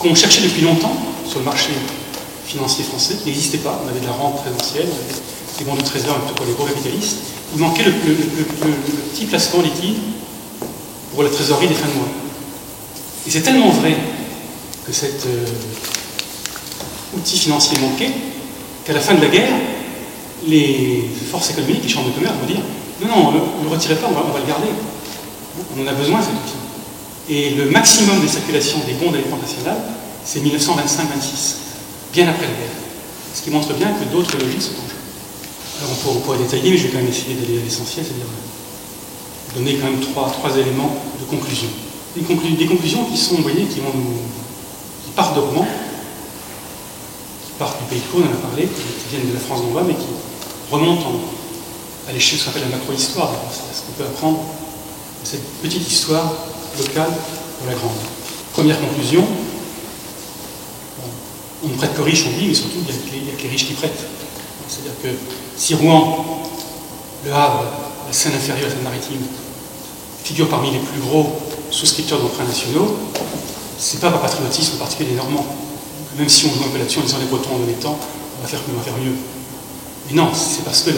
qu'on cherchait depuis longtemps sur le marché financier français, qui n'existait pas. On avait de la rente très ancienne, des bons de trésor, plutôt pour les gros capitalistes. Il manquait le petit placement liquide pour la trésorerie des fins de mois. Et c'est tellement vrai que cet outil financier manquait qu'à la fin de la guerre, les forces économiques, les chambres de commerce vont dire non, ne le retirez pas, on va le garder. On en a besoin cet outil. Et le maximum de circulation des bons de la Banque nationale, c'est 1925-26, bien après la guerre. Ce qui montre bien que d'autres logiques se changent. Alors on pourrait détailler, mais je vais quand même essayer d'aller à l'essentiel, c'est-à-dire donner quand même trois éléments de conclusion. Des conclusions qui sont, vous voyez, qui partent de romans, qui partent du Pays de Caux, on en a parlé, qui viennent de la France d'en bas, mais qui remontent à l'échelle de ce qu'on appelle la macro-histoire, ce qu'on peut apprendre de cette petite histoire locale pour la grande. Première conclusion, on ne prête qu'aux riches, on dit, mais surtout il n'y a que les riches qui prêtent. C'est-à-dire que si Rouen, Le Havre, la Seine-Inférieure, la Seine-Maritime, figurent parmi les plus gros souscripteurs d'emprunts nationaux, c'est pas par patriotisme particulier des Normands. Même si on joue un peu là-dessus en disant les Bretons en donnant temps, on va faire mieux. Mais non, c'est parce que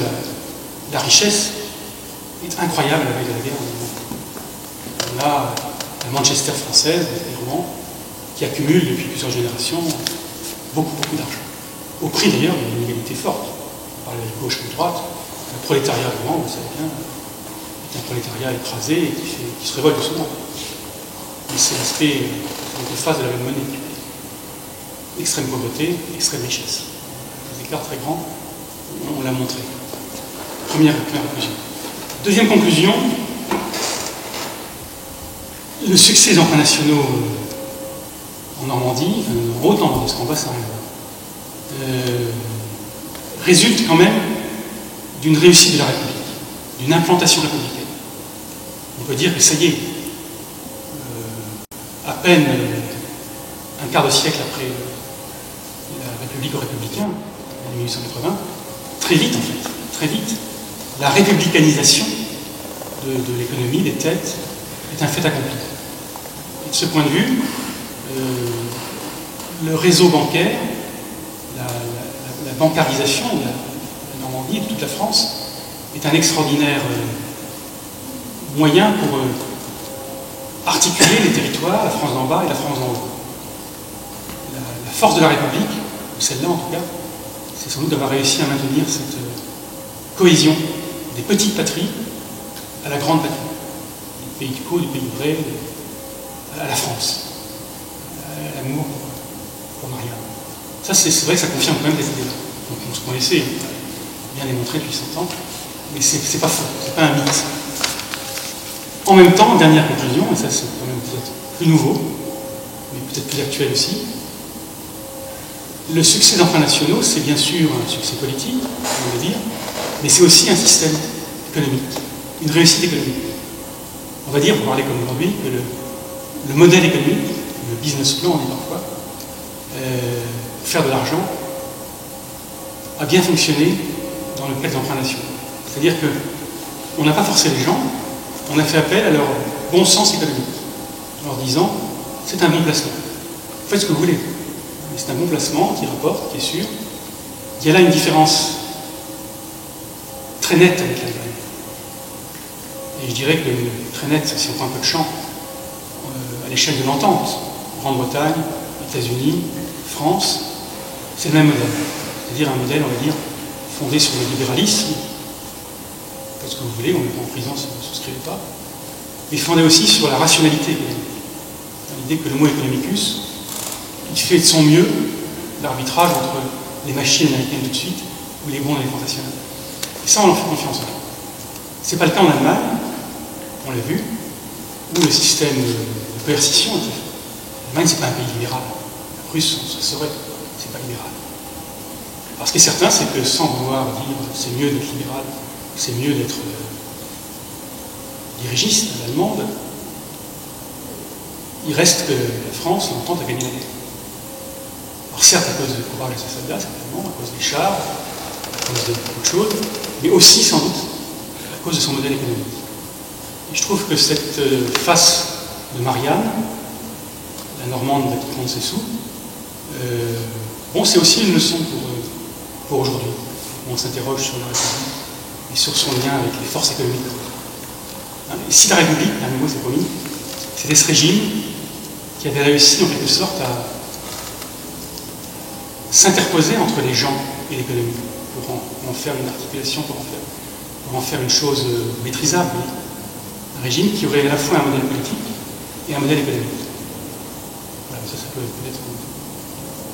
la richesse est incroyable à la veille de la guerre. On a la Manchester française, les Rouen, qui accumule depuis plusieurs générations beaucoup d'argent. Au prix d'ailleurs d'une inégalité forte. On parle de gauche ou de droite. Le prolétariat de Rouen, vous savez bien, est un prolétariat écrasé et qui se révolte souvent. Mais c'est l'aspect de face de la même monnaie. Extrême pauvreté, extrême richesse. Des écarts très grands, on l'a montré. Première conclusion. Deuxième conclusion, le succès des emprunts nationaux en Normandie, en Haute-Normandie, parce qu'en bas ça résulte quand même d'une réussite de la République, d'une implantation républicaine. On peut dire que ça y est, à peine un quart de siècle après la République aux Républicains, en 1880, très vite, la républicanisation de l'économie, des têtes, est un fait accompli. Et de ce point de vue, le réseau bancaire, la bancarisation de la Normandie et de toute la France est un extraordinaire moyen pour articuler les territoires, la France d'en bas et la France d'en haut. La force de la République, ou celle-là en tout cas, c'est sans doute d'avoir réussi à maintenir cette cohésion des petites patries à la grande patrie, du Pays de Caux, du Pays de Bray, à la France, à l'amour pour Marianne. Ça, c'est vrai que ça confirme quand même des idées-là. Donc on se connaissait, bien démontré depuis 100 ans, mais c'est pas faux, c'est pas un mythe. En même temps, dernière conclusion, et ça c'est quand même peut-être plus nouveau, mais peut-être plus actuel aussi, le succès d'emprunts nationaux, c'est bien sûr un succès politique, on va dire, mais c'est aussi un système économique, une réussite économique. On va dire, pour parler comme aujourd'hui, que le modèle économique, le business plan, on dit parfois, pour faire de l'argent, a bien fonctionné dans le cas des emprunts nationaux. C'est-à-dire qu'on n'a pas forcé les gens, on a fait appel à leur bon sens économique, en leur disant, c'est un bon placement. Faites ce que vous voulez. C'est un bon placement qui rapporte, qui est sûr. Il y a là une différence très nette avec l'Allemagne. Et je dirais que très nette, si on prend un peu de champ, à l'échelle de l'entente, Grande-Bretagne, États-Unis, France, c'est le même modèle. C'est-à-dire un modèle, on va dire, fondé sur le libéralisme. Faites ce que vous voulez, on n'est pas en prison si vous ne souscrivez pas. Mais fondé aussi sur la rationalité économique. L'idée que le mot economicus, il fait de son mieux l'arbitrage entre les machines américaines tout de suite ou les bons de la défense nationale. Et ça, on en fait confiance. Ce n'est pas le cas en Allemagne, on l'a vu, où le système de coercition était fait. L'Allemagne, ce n'est pas un pays libéral. La Prusse, ça serait, c'est pas libéral. Alors ce qui est certain, c'est que sans vouloir dire c'est mieux d'être libéral, c'est mieux d'être dirigiste à l'allemande, il reste que la France l'entend à gagner la guerre. Alors certes à cause du courage de ses soldats, certainement, à cause des chars, à cause de beaucoup de choses, mais aussi sans doute à cause de son modèle économique. Et je trouve que cette face de Marianne, la Normande qui prend ses sous, bon, c'est aussi une leçon pour aujourd'hui. On s'interroge sur la République et sur son lien avec les forces économiques. Et si la République, dernier mot c'est promis, c'était ce régime qui avait réussi en quelque sorte à s'interposer entre les gens et l'économie pour en en faire une articulation, pour en faire une chose maîtrisable. Un régime qui aurait à la fois un modèle politique et un modèle économique. Voilà, ça peut peut-être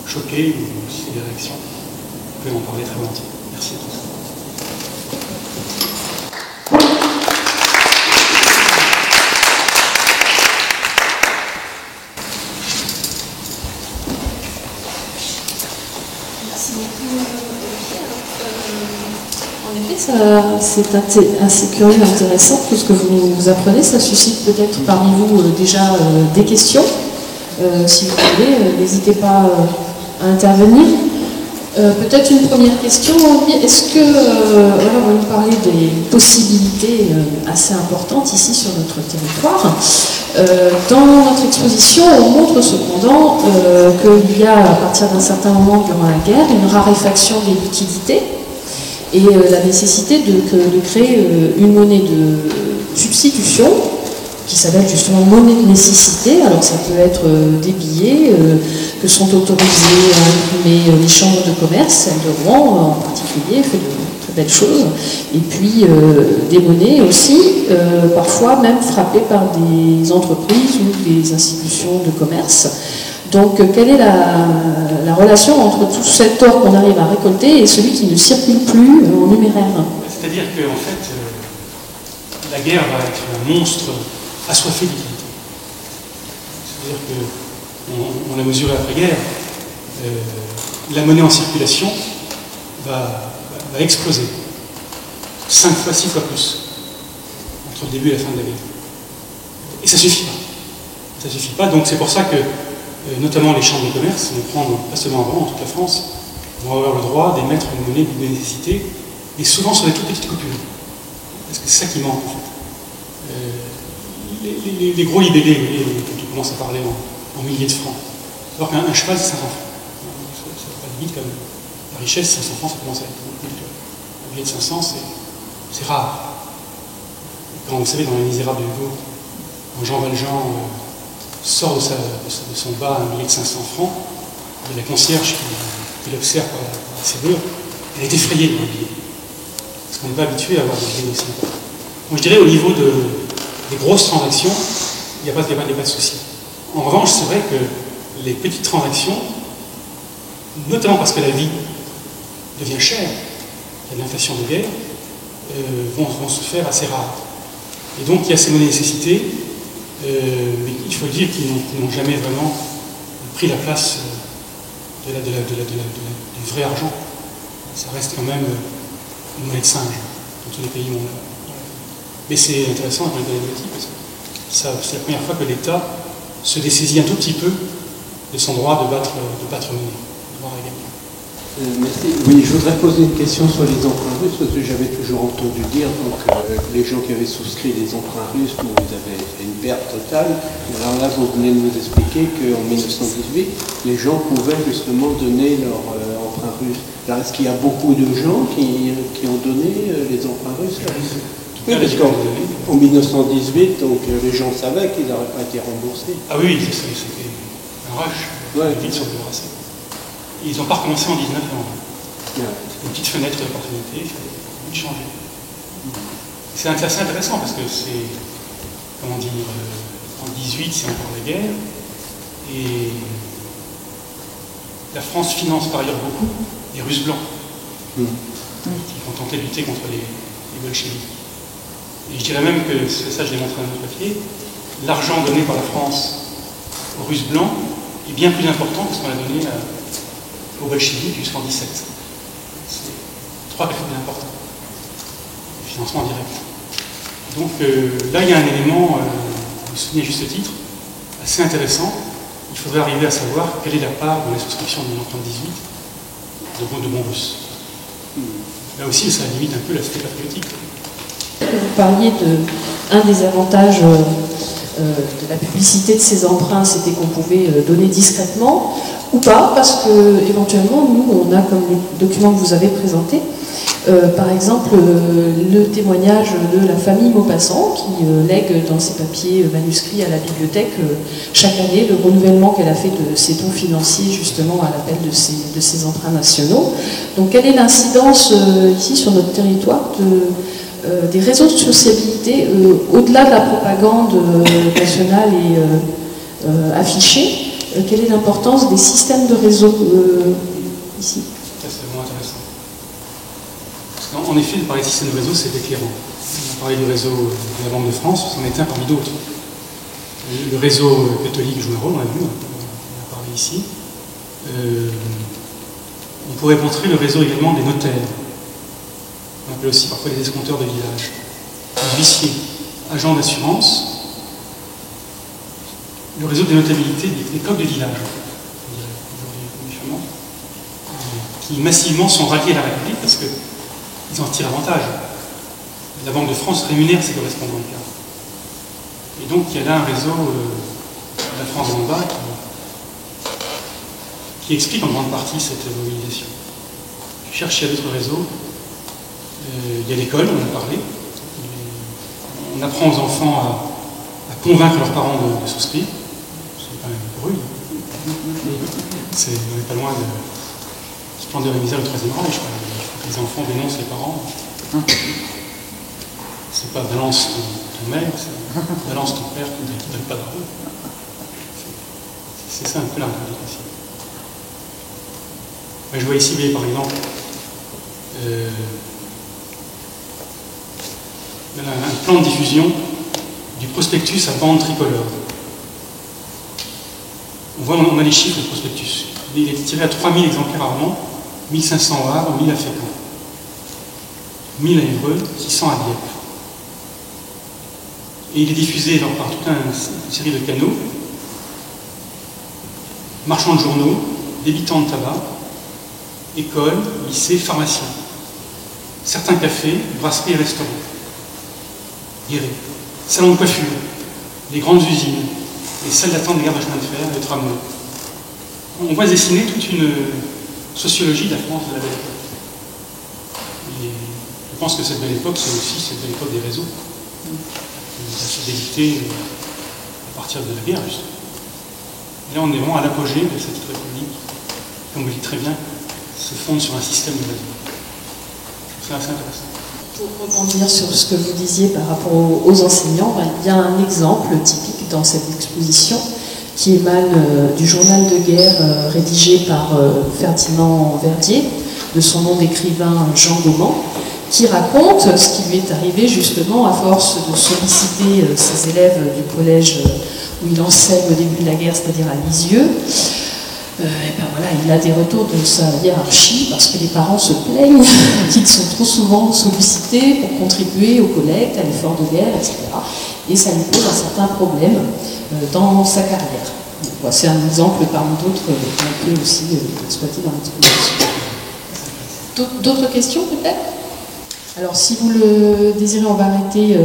choquer ou susciter des réactions. Vous pouvez en parler très volontiers. Merci à tous. C'est assez curieux et intéressant tout ce que vous apprenez. Ça suscite peut-être parmi vous déjà des questions. Si vous voulez, n'hésitez pas à intervenir. Peut-être une première question. Est-ce que, voilà, on va nous parler des possibilités assez importantes ici sur notre territoire. Dans notre exposition, on montre cependant qu'il y a, à partir d'un certain moment durant la guerre, une raréfaction des liquidités et la nécessité de créer une monnaie de substitution qui s'appelle justement monnaie de nécessité. Alors ça peut être des billets que sont autorisés à imprimer les chambres de commerce, celle de Rouen en particulier, fait de très belles choses, et puis des monnaies aussi, parfois même frappées par des entreprises ou des institutions de commerce. Donc, quelle est la relation entre tout cet or qu'on arrive à récolter et celui qui ne circule plus en numéraire? C'est-à-dire qu'en fait, la guerre va être un monstre assoiffé de liquidité. C'est-à-dire qu'on l'a mesuré après-guerre, la monnaie en circulation va exploser 5 fois, 6 fois plus entre le début et la fin de la guerre. Et ça ne suffit pas. Ça ne suffit pas, donc c'est pour ça que notamment les chambres de commerce vont prendre, pas seulement à Rouen, en toute la France, vont avoir le droit d'émettre une monnaie de nécessité, et souvent sur des toutes petites coupures. Parce que c'est ça qui manque, en fait. Les gros libellés, quand on commence à parler en milliers de francs, alors qu'un cheval, c'est 500 francs. Ça va pas limite quand même. La richesse, 500 francs, ça commence à être beaucoup. Un billet de 500, c'est rare. Quand vous savez, dans Les Misérables de Hugo, quand Jean Valjean sort de son bas un billet de 500 francs, et la concierge qui l'observe par la serrure, elle est effrayée de le billet. Parce qu'on n'est pas habitué à avoir des billets aussi. Donc je dirais au niveau des grosses transactions, il n'y a pas de souci. En revanche, c'est vrai que les petites transactions, notamment parce que la vie devient chère, il y a l'inflation de guerre, vont se faire assez rares. Et donc il y a ces monnaies nécessitées, mais il faut dire qu'ils n'ont jamais vraiment pris la place du vrai argent. Ça reste quand même une monnaie de singe dans tous les pays où on l'a. Mais c'est intéressant dans les problématiques parce que c'est la première fois que l'État se dessaisit un tout petit peu de son droit de battre monnaie, de droit à la guerre. Merci. Oui, je voudrais poser une question sur les emprunts russes, parce que j'avais toujours entendu dire les gens qui avaient souscrit des emprunts russes, ils avaient fait une perte totale. Alors là, vous venez de nous expliquer qu'en 1918, les gens pouvaient justement donner leur emprunt russe. Alors est-ce qu'il y a beaucoup de gens qui ont donné les emprunts russes là? Oui, parce qu'en 1918, donc, les gens savaient qu'ils n'auraient pas été remboursés. Ah oui, c'était un rush, vite sur le débarrasser. Ils n'ont pas recommencé en 19 ans. C'était une petite fenêtre d'opportunité, il fallait vite changer. C'est assez intéressant parce que c'est, comment dire, en 18 c'est encore la guerre, et la France finance par ailleurs beaucoup les Russes blancs, qui vont tenter de lutter contre les bolcheviks. Et je dirais même que, ça je l'ai montré dans notre papier, l'argent donné par la France aux Russes blancs est bien plus important que ce qu'on a donné aux bolcheviks jusqu'en 17. C'est 3-4 fois plus important. Le financement direct. Donc là, il y a un élément, vous vous souvenez à juste titre, assez intéressant. Il faudrait arriver à savoir quelle est la part dans les souscriptions de 1918 de bons russes. Là aussi, ça limite un peu l'aspect patriotique. Vous parliez d'un des avantages de la publicité de ces emprunts, c'était qu'on pouvait donner discrètement ou pas, parce que éventuellement, nous, on a, comme les documents que vous avez présentés, Par exemple, le témoignage de la famille Maupassant qui lègue dans ses papiers manuscrits à la bibliothèque chaque année le renouvellement qu'elle a fait de ses dons financiers justement à l'appel de ses emprunts nationaux. Donc quelle est l'incidence ici sur notre territoire des réseaux de sociabilité au-delà de la propagande nationale et affichée? Quelle est l'importance des systèmes de réseau ici? C'est vraiment intéressant. Parce qu'en effet, de parler de système de réseau, c'est éclairant. On a parlé du réseau de la Banque de France, c'en est un parmi d'autres. Le réseau catholique joue un rôle, on l'a vu, on a parlé ici. On pourrait montrer le réseau également des notaires. On appelle aussi parfois les escompteurs de village. Les huissiers, agents d'assurance. Le réseau des notabilités, des coqs de village, qui massivement sont ralliés à la République parce qu'ils en tirent avantage. La Banque de France rémunère ses correspondants de carte. Et donc il y a là un réseau de la France en bas qui explique en grande partie cette mobilisation. Je cherche il y a d'autres réseaux. Il y a l'école, on en a parlé. On apprend aux enfants à convaincre leurs parents de souscrire. C'est quand même brûle. On n'est pas loin de splendeur et misère du Troisième Reich. Il faut que les enfants dénoncent les parents. C'est pas balance ton mère, c'est balance ton père qui ne donne pas d'argent. C'est ça un peu la réalité. Je vois ici, par exemple, un plan de diffusion du prospectus à bande tricolore. On a les chiffres du prospectus. Il est tiré à 3000 exemplaires à Armand, 1500 à Havre, 1000 à Fécamp, 1000 à Évreux, 600 à Dieppe. Et il est diffusé par toute une série de canaux, marchands de journaux, débitants de tabac, écoles, lycées, pharmaciens, certains cafés, brasseries et restaurants, guéris, salons de coiffure, les grandes usines, les salles d'attente des gares de chemin de fer, les tramways. On voit dessiner toute une sociologie de la France de la belle époque. Et je pense que cette belle époque, c'est aussi cette belle époque des réseaux, de la fidélité à partir de la guerre, justement. Et là, on est vraiment à l'apogée de cette république, comme vous le dites très bien, se fonde sur un système de réseau. C'est assez intéressant. Pour rebondir sur ce que vous disiez par rapport aux enseignants, il y a un exemple typique dans cette exposition qui émane du journal de guerre rédigé par Ferdinand Verdier, de son nom d'écrivain Jean Gauman, qui raconte ce qui lui est arrivé justement à force de solliciter ses élèves du collège où il enseigne au début de la guerre, c'est-à-dire à Lisieux. Il a des retours de sa hiérarchie parce que les parents se plaignent qu'ils sont trop souvent sollicités pour contribuer aux collectes, à l'effort de guerre, etc. Et ça lui pose un certain problème dans sa carrière. C'est un exemple parmi d'autres qu'on peut aussi exploiter dans l'exposition. D'autres questions peut-être? Alors si vous le désirez, on va arrêter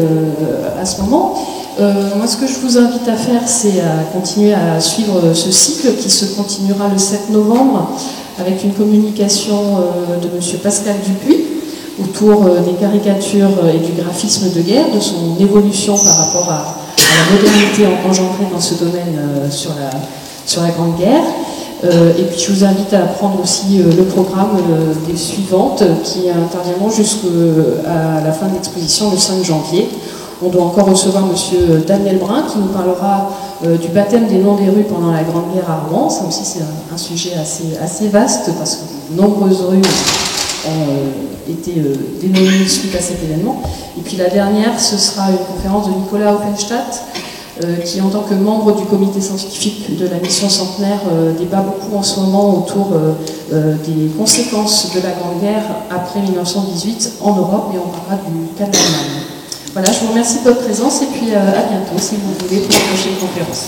à ce moment. Moi, ce que je vous invite à faire, c'est à continuer à suivre ce cycle qui se continuera le 7 novembre avec une communication de M. Pascal Dupuis autour des caricatures et du graphisme de guerre, de son évolution par rapport à la modernité engendrée dans ce domaine sur la Grande Guerre. Et puis je vous invite à prendre aussi le programme des suivantes qui interviendront jusqu'à la fin de l'exposition le 5 janvier. On doit encore recevoir M. Daniel Brun qui nous parlera du baptême des noms des rues pendant la Grande Guerre à Rouen. Ça aussi c'est un sujet assez vaste parce que de nombreuses rues ont été dénominées suite à cet événement. Et puis la dernière, ce sera une conférence de Nicolas Offenstadt qui, en tant que membre du comité scientifique de la mission centenaire, débat beaucoup en ce moment autour des conséquences de la Grande Guerre après 1918 en Europe, et on parlera du cas de l'Allemagne. Voilà, je vous remercie de votre présence et puis à bientôt si vous voulez pour une prochaine conférence.